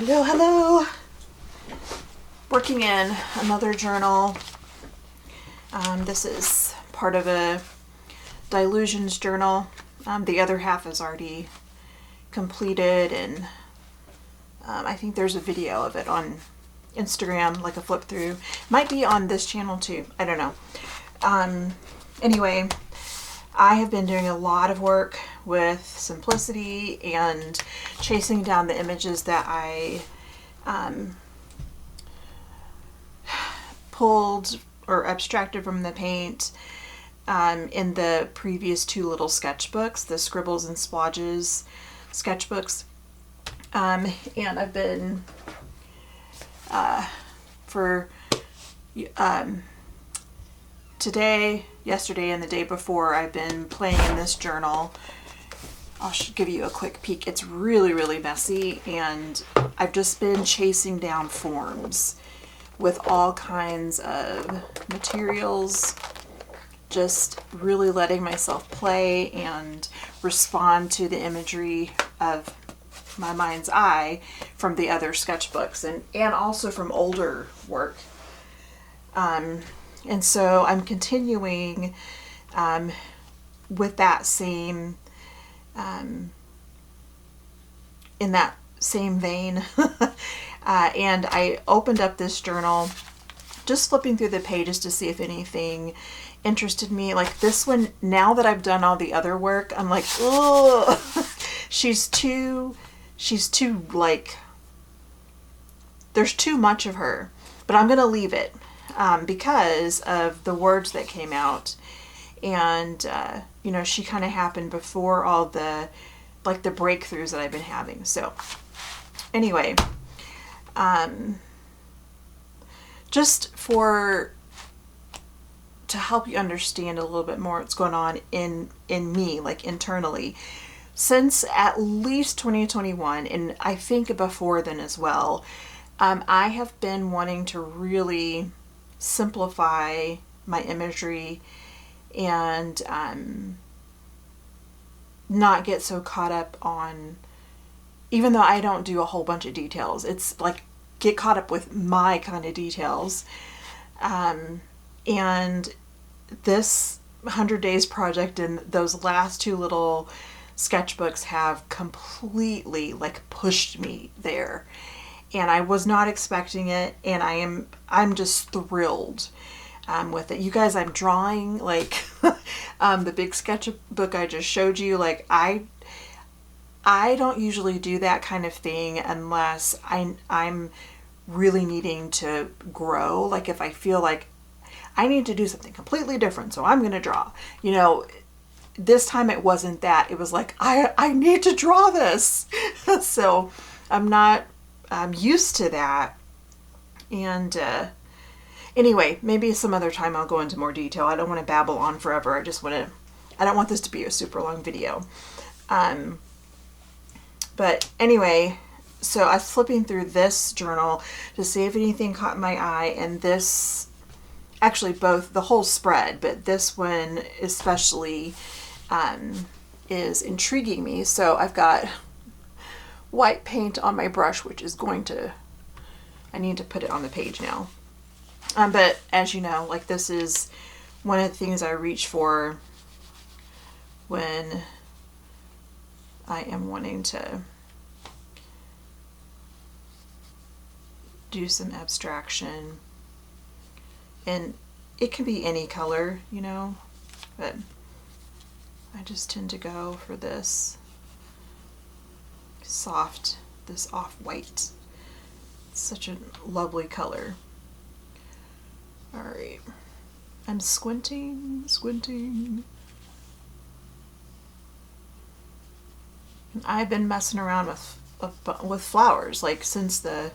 Hello, hello. Working in another journal. This is part of a Dylusions journal. The other half is already completed, and I think there's a video of it on Instagram, like a flip through. Might be on this channel too. I don't know. Anyway, I have been doing a lot of work with Simplicity and chasing down the images that I pulled or abstracted from the paint in the previous two little sketchbooks, the Scribbles and Splodges sketchbooks. And I've been for today, yesterday, and the day before, I've been playing in this journal. I'll give you a quick peek. It's really, really messy, and I've just been chasing down forms with all kinds of materials, just really letting myself play and respond to the imagery of my mind's eye from the other sketchbooks and also from older work. And so I'm continuing with that same, in that same vein. And I opened up this journal, just flipping through the pages to see if anything interested me. Like this one, now that I've done all the other work, I'm like, oh, she's too like, there's too much of her, but I'm going to leave it. Because of the words that came out, and you know, she kind of happened before all the like the breakthroughs that I've been having. So anyway, just to help you understand a little bit more what's going on in me, like internally, since at least 2021, and I think before then as well, I have been wanting to really simplify my imagery and not get so caught up on, even though I don't do a whole bunch of details, it's like get caught up with my kind of details. And this 100 Days project and those last two little sketchbooks have completely like pushed me there. And I was not expecting it, and I'm just thrilled with it. You guys, I'm drawing like the big sketchbook I just showed you. Like I don't usually do that kind of thing unless I'm really needing to grow. Like if I feel like I need to do something completely different, so I'm gonna draw. You know, this time it wasn't that. It was like I need to draw this. So I'm used to that. And anyway, maybe some other time I'll go into more detail. I don't want to babble on forever. I don't want this to be a super long video. But anyway, so I was flipping through this journal to see if anything caught my eye, and this, actually both, the whole spread, but this one especially is intriguing me. So I've got white paint on my brush, which is I need to put it on the page now. But as you know, like this is one of the things I reach for when I am wanting to do some abstraction. And it can be any color, you know, but I just tend to go for this soft, this off-white. It's such a lovely color. All right, I'm squinting. And I've been messing around with flowers, like since the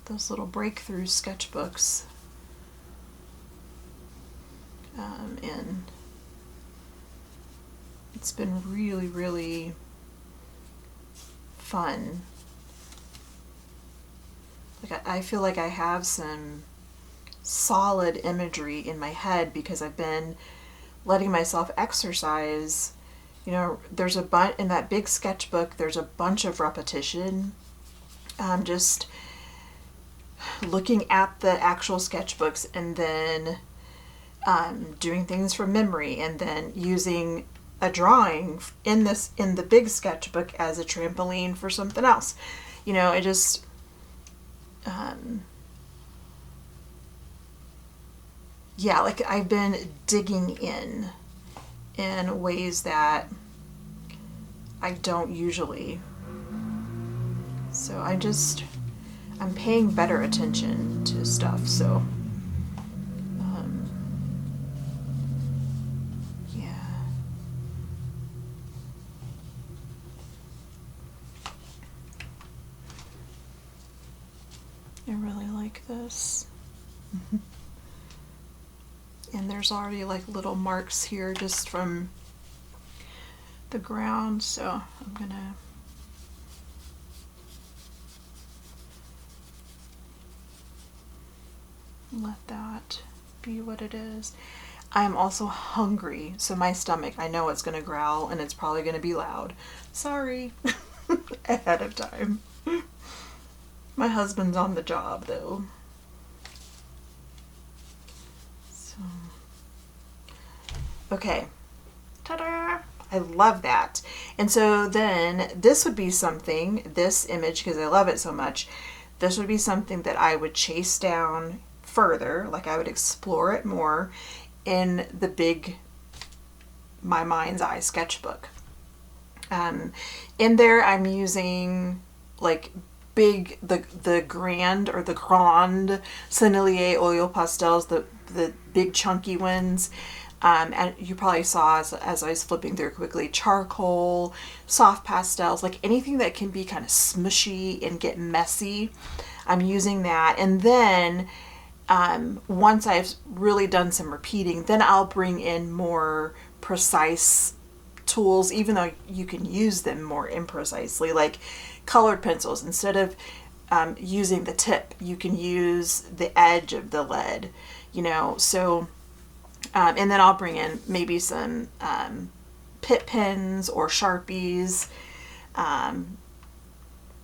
those little breakthrough sketchbooks, and it's been really, really fun. Like I feel like I have some solid imagery in my head because I've been letting myself exercise You know, there's a bunch in that big sketchbook, there's a bunch of repetition. Just looking at the actual sketchbooks and then doing things from memory, and then using a drawing in the big sketchbook as a trampoline for something else. You know, it just yeah, like I've been digging in ways that I don't usually. So I'm paying better attention to stuff. So yeah. I really like this. And there's already like little marks here just from the ground, so I'm gonna let that be what it is. I'm also hungry, so my stomach, I know it's gonna growl and it's probably gonna be loud. Sorry ahead of time. My husband's on the job though. So, okay. Ta-da! I love that. And so then this would be something, this image, because I love it so much, this would be something that I would chase down further, like I would explore it more in the big My Mind's Eye sketchbook. In there I'm using like big, the grand or the Grand Sennelier oil pastels, the big chunky ones. And you probably saw as I was flipping through quickly, charcoal, soft pastels, like anything that can be kind of smushy and get messy. I'm using that. And then once I've really done some repeating, then I'll bring in more precise tools, even though you can use them more imprecisely, like colored pencils. Instead of using the tip, you can use the edge of the lead, you know, so... and then I'll bring in maybe some Pitt pens or Sharpies,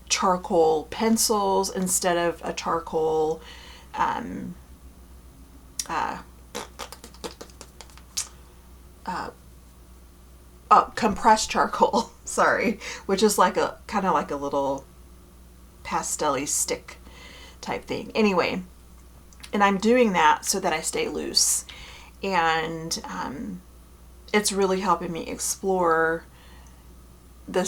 charcoal pencils instead of a charcoal compressed charcoal, sorry, which is like a kind of like a little pastel-y stick type thing. Anyway, and I'm doing that so that I stay loose. And it's really helping me explore the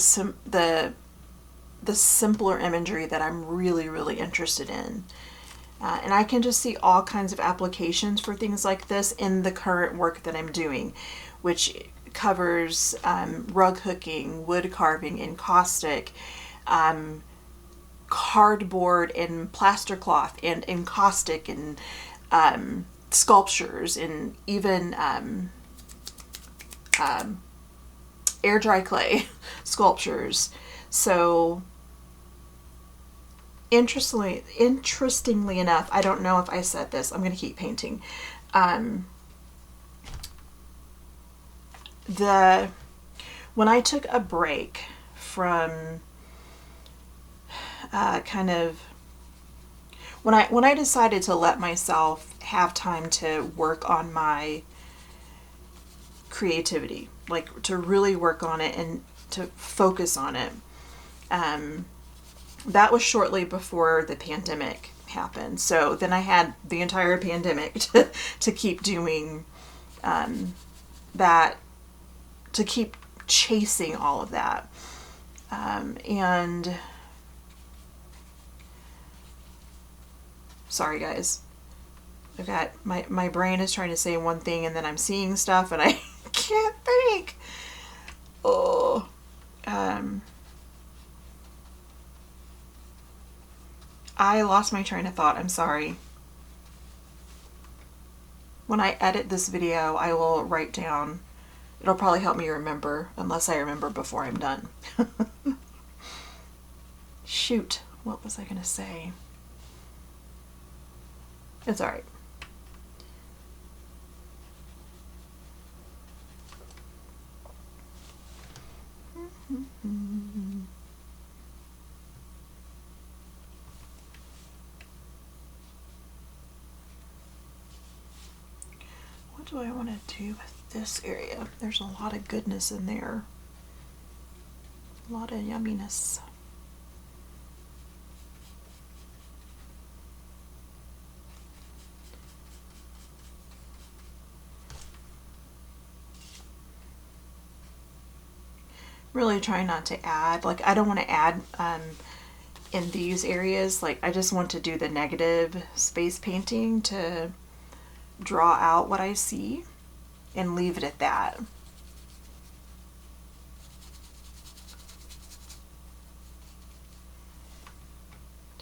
simpler imagery that I'm really, really interested in. And I can just see all kinds of applications for things like this in the current work that I'm doing, which covers rug hooking, wood carving, encaustic, cardboard and plaster cloth, and encaustic, and sculptures, and even air dry clay sculptures. So interestingly enough, I don't know if I said this, I'm going to keep painting. When I took a break from when I decided to let myself have time to work on my creativity, like to really work on it and to focus on it, that was shortly before the pandemic happened. So then I had the entire pandemic to keep doing that, to keep chasing all of that. And sorry guys, I've got my brain is trying to say one thing and then I'm seeing stuff and I can't think. Oh, I lost my train of thought. I'm sorry. When I edit this video, I will write down. It'll probably help me remember, unless I remember before I'm done. Shoot, what was I gonna say? It's alright. What do I want to do with this area? There's a lot of goodness in there. A lot of yumminess. Really trying not to add, like I don't want to add in these areas, like I just want to do the negative space painting to draw out what I see and leave it at that.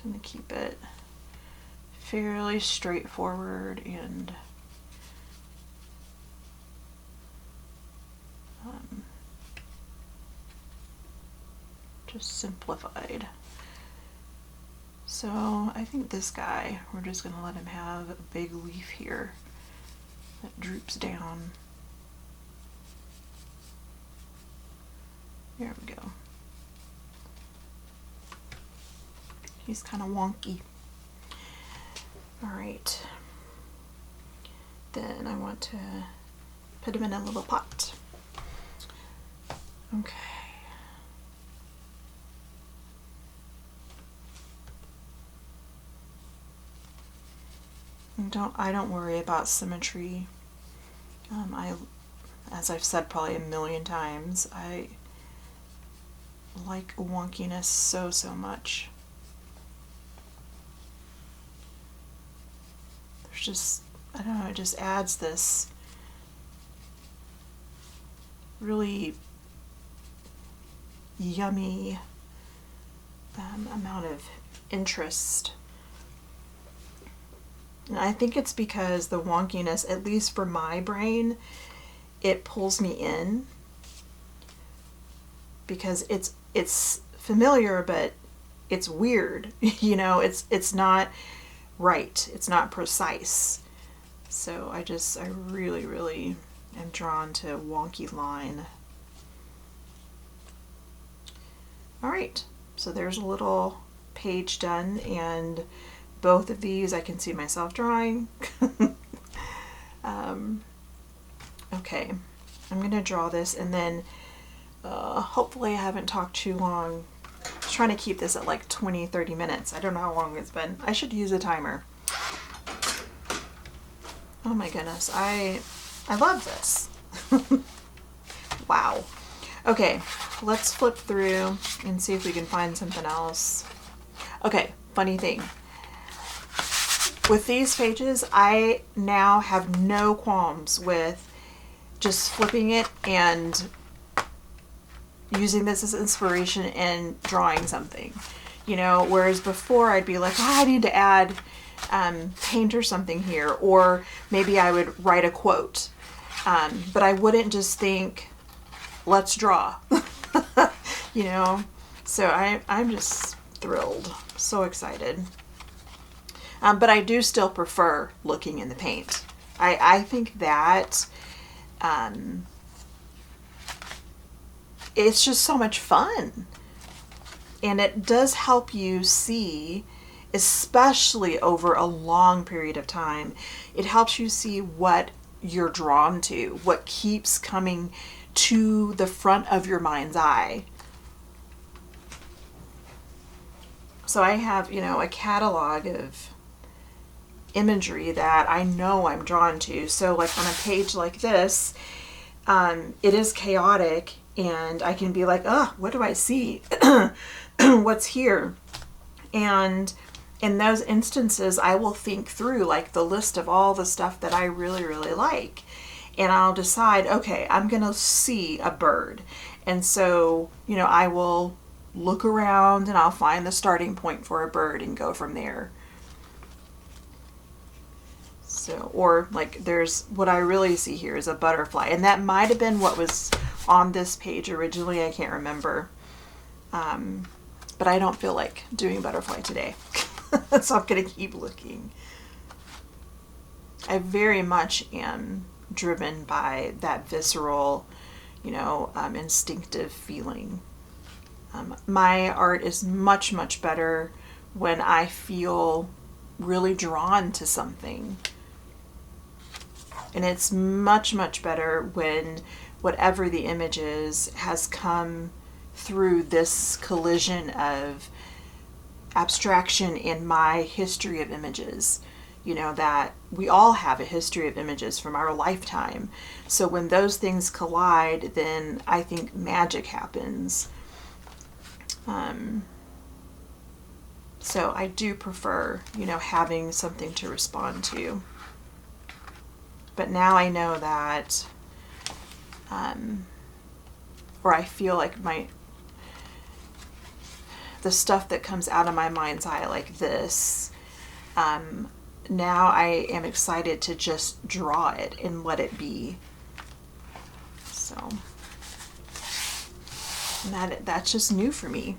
I'm going to keep it fairly straightforward and just simplified. So I think this guy, we're just going to let him have a big leaf here that droops down. There we go. He's kind of wonky. All right. Then I want to put him in a little pot. Okay. I don't worry about symmetry. As I've said probably a million times, I like wonkiness so much. There's just, I don't know, it just adds this really yummy amount of interest. And I think it's because the wonkiness, at least for my brain, it pulls me in because it's familiar, but it's weird. You know, it's not right. It's not precise. So I really am drawn to wonky line. All right, so there's a little page done, and both of these I can see myself drawing. Okay, I'm gonna draw this, and then hopefully I haven't talked too long. I was trying to keep this at like 20-30 minutes. I don't know how long it's been. I should use a timer. Oh my goodness, I love this. Wow. Okay, let's flip through and see if we can find something else. Okay, funny thing. With these pages, I now have no qualms with just flipping it and using this as inspiration and drawing something. You know, whereas before I'd be like, oh, I need to add paint or something here, or maybe I would write a quote. But I wouldn't just think, let's draw. You know, so I'm just thrilled, so excited. But I do still prefer looking in the paint. I think that it's just so much fun. And it does help you see, especially over a long period of time, it helps you see what you're drawn to, what keeps coming to the front of your mind's eye. So I have, you know, a catalog of imagery that I know I'm drawn to. So like on a page like this, it is chaotic, and I can be like, oh, what do I see? What's here? And in those instances, I will think through like the list of all the stuff that I really like. And I'll decide, okay, I'm going to see a bird. And so, you know, I will look around and I'll find the starting point for a bird and go from there. So, or like there's, what I really see here is a butterfly. And that might have been what was on this page originally. I can't remember. But I don't feel like doing butterfly today. So I'm going to keep looking. I very much am driven by that visceral, you know, instinctive feeling. My art is much, much better when I feel really drawn to something. And it's much, much better when whatever the image is has come through this collision of abstraction in my history of images. You know, that we all have a history of images from our lifetime. So when those things collide, then I think magic happens. So I do prefer, having something to respond to. But now I know that, or I feel like the stuff that comes out of my mind's eye like this, now I am excited to just draw it and let it be. So, and that's just new for me.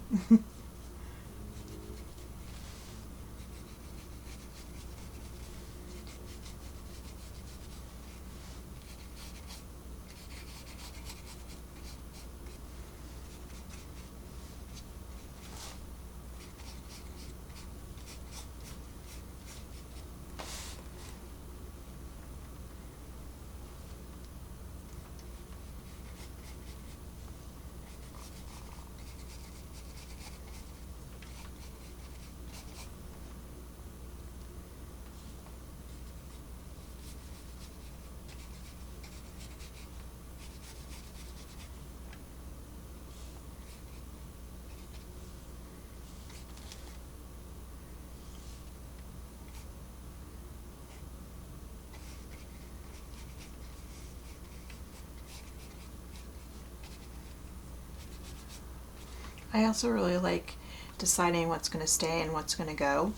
I also really like deciding what's going to stay and what's going to go,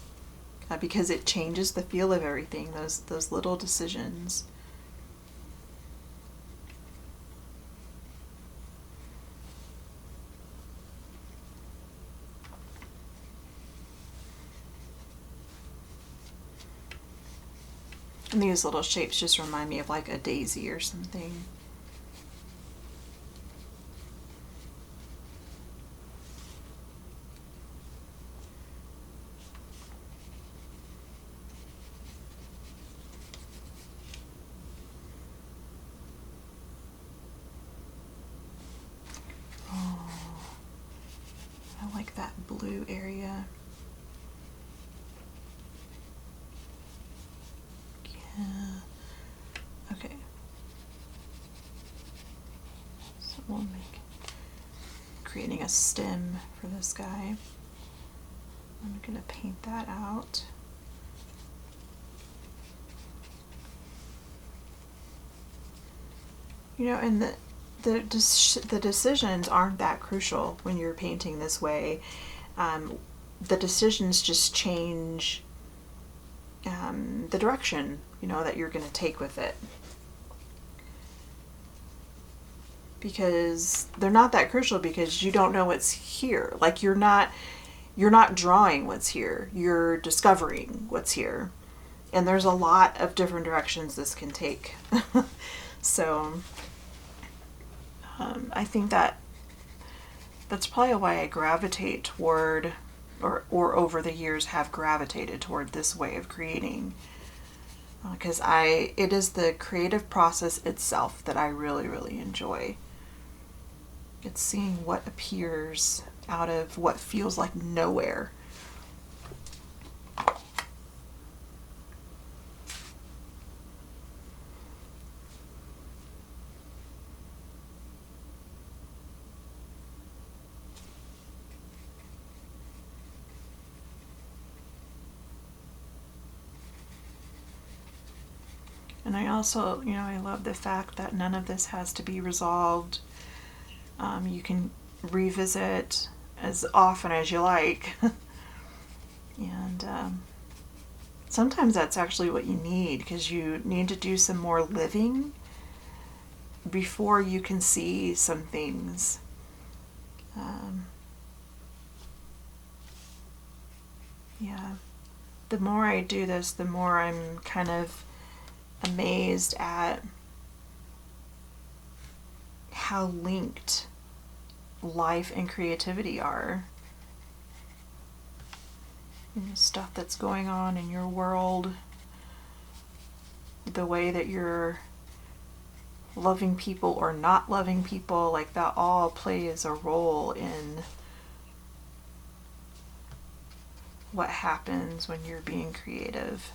because it changes the feel of everything, those little decisions. And these little shapes just remind me of like a daisy or something. I like that blue area. Yeah. Okay. So we'll creating a stem for this guy. I'm gonna paint that out. And the decisions aren't that crucial when you're painting this way. The decisions just change the direction, that you're going to take with it. Because they're not that crucial because you don't know what's here. Like you're not drawing what's here. You're discovering what's here. And there's a lot of different directions this can take. So I think that's probably why I gravitate toward, or over the years have gravitated toward this way of creating. Because it is the creative process itself that I really, really enjoy. It's seeing what appears out of what feels like nowhere. And I also, I love the fact that none of this has to be resolved. You can revisit as often as you like. And sometimes that's actually what you need, because you need to do some more living before you can see some things. Yeah. The more I do this, the more I'm kind of amazed at how linked life and creativity are. And the stuff that's going on in your world, the way that you're loving people or not loving people, like that all plays a role in what happens when you're being creative.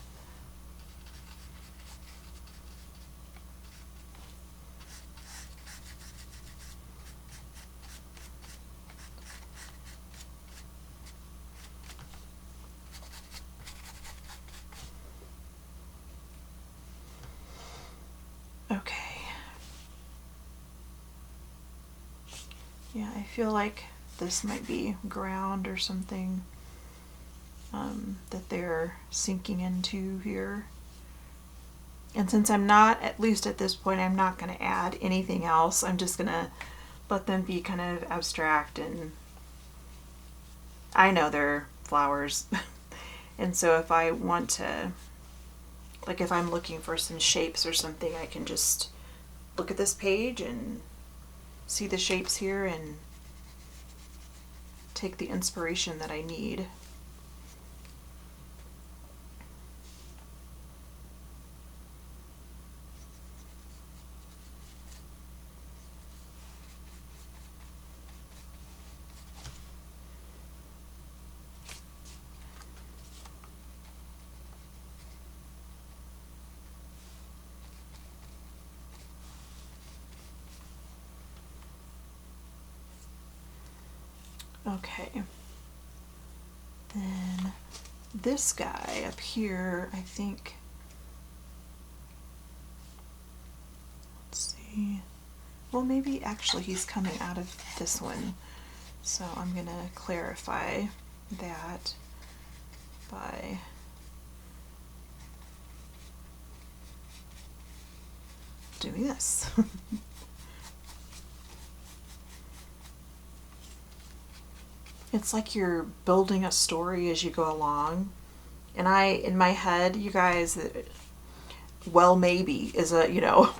Okay. Yeah, I feel like this might be ground or something that they're sinking into here. And since I'm not, at least at this point, I'm not going to add anything else. I'm just going to let them be kind of abstract. And I know they're flowers. And so if I want to, like if I'm looking for some shapes or something, I can just look at this page and see the shapes here and take the inspiration that I need. Okay. Then this guy up here, I think, let's see, well maybe actually he's coming out of this one, so I'm going to clarify that by doing this. It's like you're building a story as you go along. And in my head, you guys, well, maybe is a,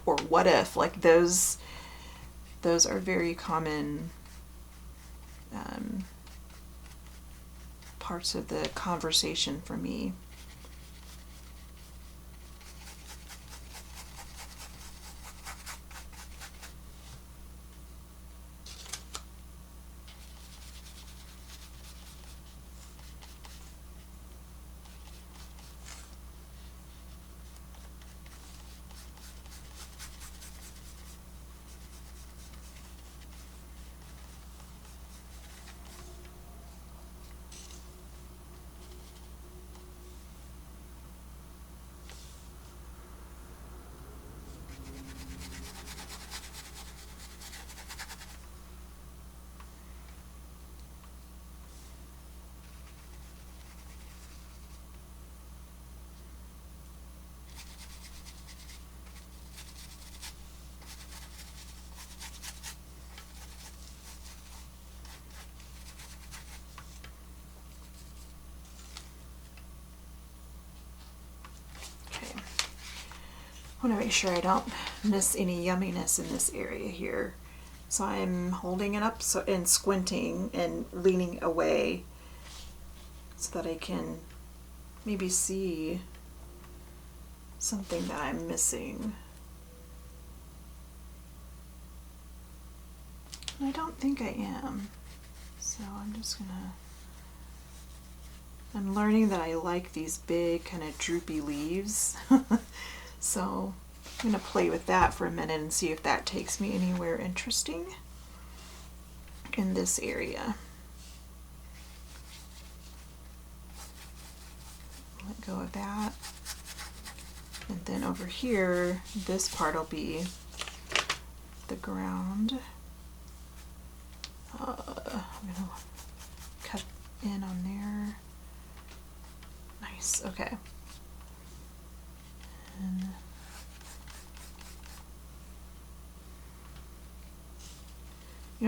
or what if, like those are very common parts of the conversation for me. I want to make sure I don't miss any yumminess in this area here. So I'm holding it up and squinting and leaning away so that I can maybe see something that I'm missing. And I don't think I am. So I'm just gonna, I'm learning that I like these big kind of droopy leaves. So I'm going to play with that for a minute and see if that takes me anywhere interesting in this area. Let go of that. And then over here, this part will be the ground. I'm going to cut in on there. Nice, okay. And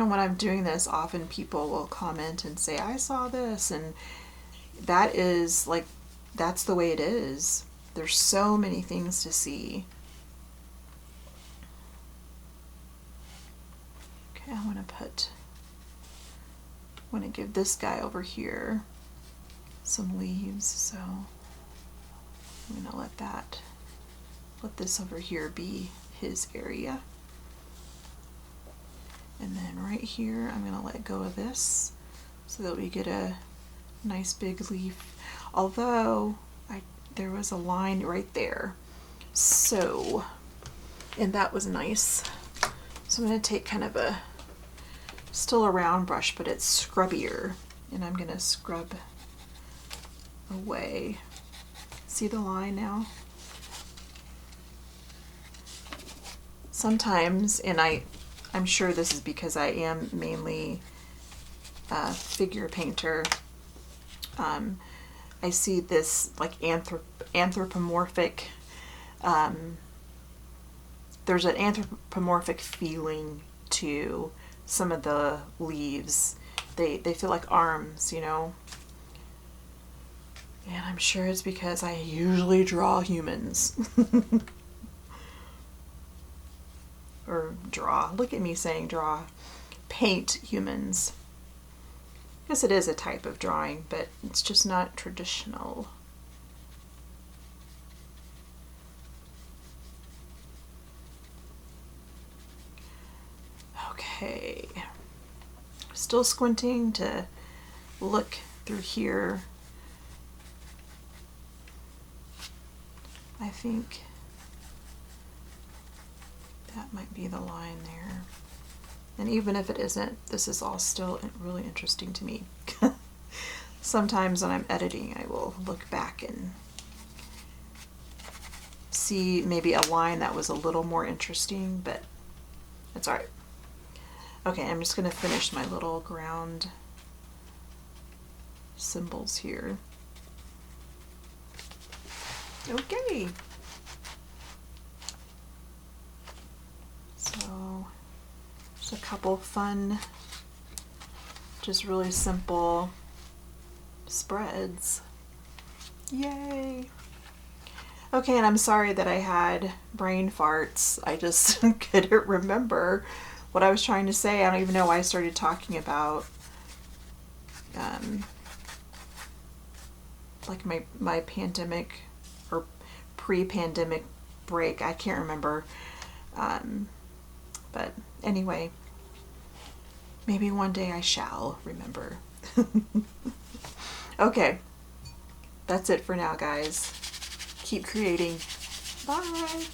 when I'm doing this, often people will comment and say, I saw this, and that is like, that's the way it is. There's so many things to see. Okay, I want to put want to give this guy over here some leaves, so I'm going to let this over here be his area. And then right here, I'm going to let go of this so that we get a nice big leaf. Although there was a line right there. So, and that was nice. So I'm going to take kind of still a round brush, but it's scrubbier. And I'm going to scrub away. See the line now? Sometimes, and I'm sure this is because I am mainly a figure painter, I see this like anthropomorphic, there's an anthropomorphic feeling to some of the leaves. They feel like arms, you know? And I'm sure it's because I usually draw humans. Or draw. Look at me saying draw. Paint humans. I guess it is a type of drawing, but it's just not traditional. Okay. Still squinting to look through here. I think that might be the line there. And even if it isn't, this is all still really interesting to me. Sometimes when I'm editing, I will look back and see maybe a line that was a little more interesting, but that's all right. Okay, I'm just going to finish my little ground symbols here. Okay. So, just a couple fun, just really simple spreads. Yay! Okay, and I'm sorry that I had brain farts. I just couldn't remember what I was trying to say. I don't even know why I started talking about like my pandemic or pre-pandemic break. I can't remember. But anyway, maybe one day I shall remember. Okay, that's it for now, guys. Keep creating. Bye.